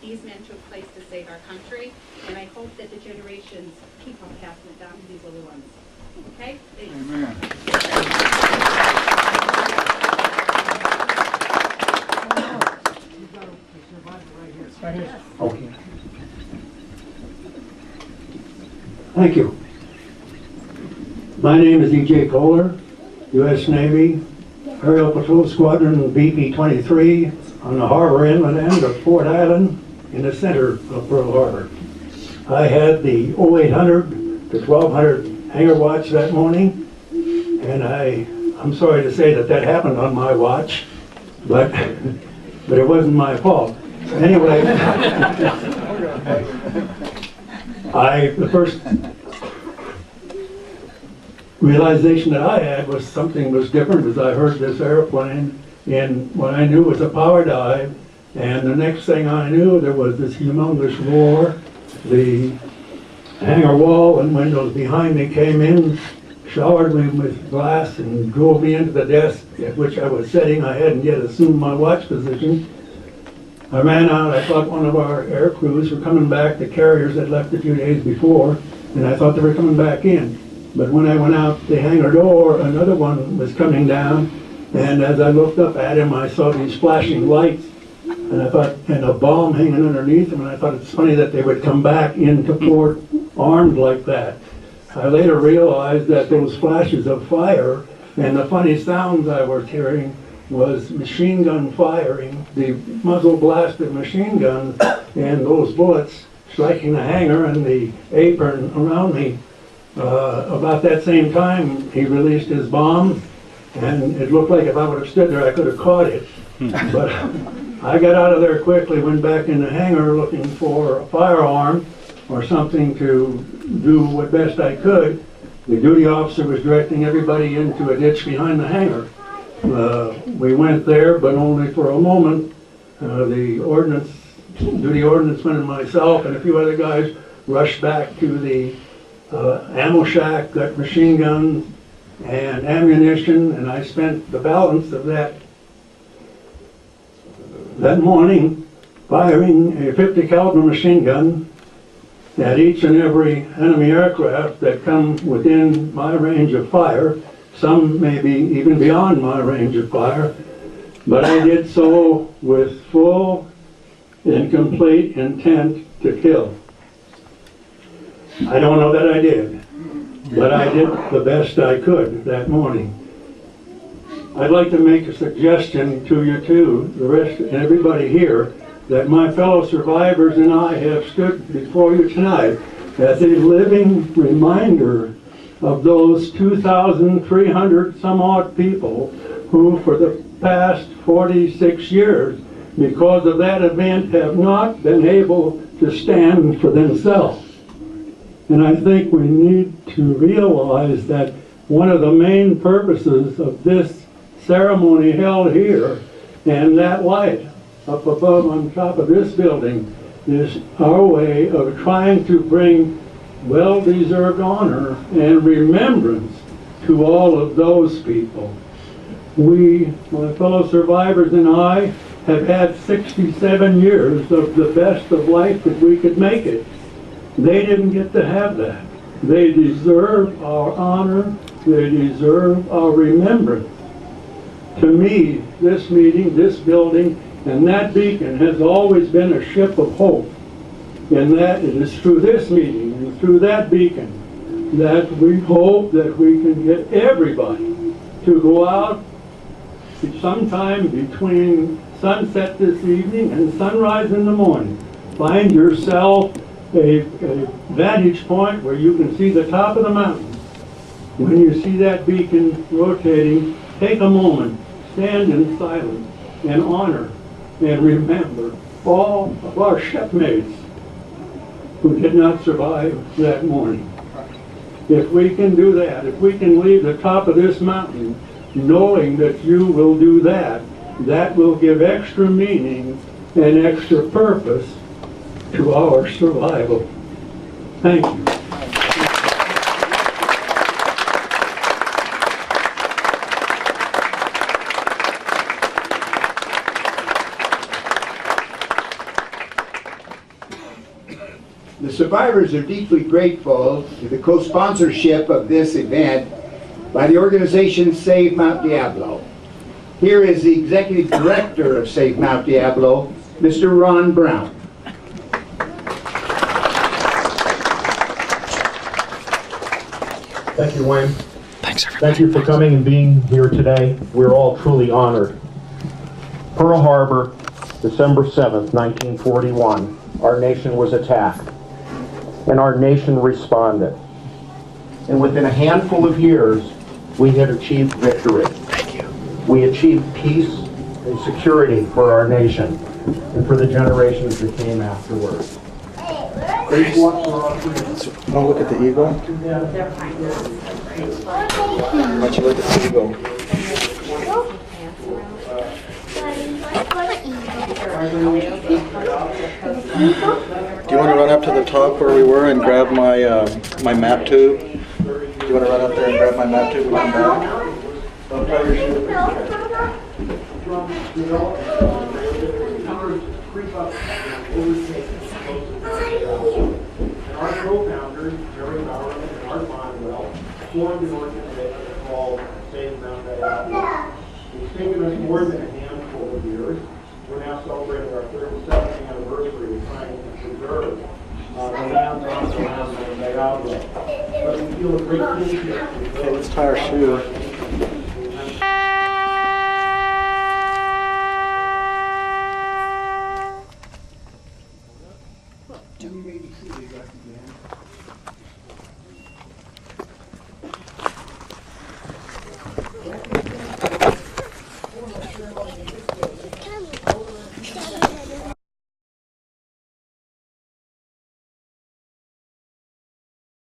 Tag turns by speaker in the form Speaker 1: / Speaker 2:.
Speaker 1: these men took place to save our country, and I hope that the generations keep on passing it down to these little ones. Okay? Thanks.
Speaker 2: Amen.
Speaker 3: Okay. Thank you. My name is E.J. Kohler, U.S. Navy, Aerial Patrol Squadron BP-23 on the harbor inlet end of Fort Island in the center of Pearl Harbor. I had the 0800 to 1200 hangar watch that morning, and I'm sorry to say that happened on my watch, but it wasn't my fault. Anyway, the first realization that I had was something was different as I heard this airplane in what I knew was a power dive, and the next thing I knew there was this humongous roar. The hangar wall and windows behind me came in, showered me with glass, and drove me into the desk at which I was sitting. I hadn't yet assumed my watch position. I ran out. I thought one of our air crews were coming back. The carriers had left a few days before, and I thought they were coming back in. But when I went out the hangar door, another one was coming down, and as I looked up at him, I saw these flashing lights, and I thought, and a bomb hanging underneath them, and I thought it's funny that they would come back into port armed like that. I later realized that those flashes of fire and the funny sounds I was hearing was machine gun firing, the muzzle blast of machine guns, and those bullets striking the hangar and the apron around me. About that same time, he released his bomb, and it looked like if I would have stood there, I could have caught it. But I got out of there quickly, went back in the hangar looking for a firearm or something to do what best I could. The duty officer was directing everybody into a ditch behind the hangar. We went there, but only for a moment. The duty ordnanceman and myself and a few other guys rushed back to the ammo shack, got machine guns and ammunition, and I spent the balance of that morning firing a 50 caliber machine gun at each and every enemy aircraft that come within my range of fire. Some may be even beyond my range of fire, but I did so with full and complete intent to kill. I don't know that I did, but I did the best I could that morning. I'd like to make a suggestion to you too, the rest and everybody here, that my fellow survivors and I have stood before you tonight as a living reminder of those 2,300 some odd people who for the past 46 years, because of that event, have not been able to stand for themselves. And I think we need to realize that one of the main purposes of this ceremony held here and that light up above on top of this building is our way of trying to bring well-deserved honor and remembrance to all of those people. We, my fellow survivors and I, have had 67 years of the best of life that we could make it. They didn't get to have that. They deserve our honor. They deserve our remembrance. To me, this meeting, this building, and that beacon has always been a ship of hope. And that it is through this meeting and through that beacon that we hope that we can get everybody to go out sometime between sunset this evening and sunrise in the morning. Find yourself a vantage point where you can see the top of the mountain. When you see that beacon rotating, take a moment, stand in silence and honor and remember all of our shipmates who did not survive that morning. If we can do that, if we can leave the top of this mountain knowing that you will do that, that will give extra meaning and extra purpose to our survival. Thank you.
Speaker 2: The survivors are deeply grateful to the co-sponsorship of this event by the organization Save Mount Diablo. Here is the Executive Director of Save Mount Diablo, Mr. Ron Brown.
Speaker 4: Thank you, Wayne. Thanks, everybody. Thank you for coming and being here today. We're all truly honored. Pearl Harbor, December 7th, 1941, our nation was attacked, and our nation responded. And within a handful of years, we had achieved victory. Thank you. We achieved peace and security for our nation and for the generations that came afterwards.
Speaker 5: Oh, look at the eagle. Why don't you look at the eagle? Do you want to run up to the top where we were and grab my my map tube? Do you want to run up there and grab my map tube and run back? Don't try your shoe.
Speaker 4: Our co-founders, Jerry Bowerman and Art Bonwell, formed an organization called Save Mount Diablo. It's taken us more than a handful of years. We're now celebrating our 37th anniversary of trying to preserve the lands on the land of Diablo. But we feel a great kinship.
Speaker 5: Okay, let's tie our shoe.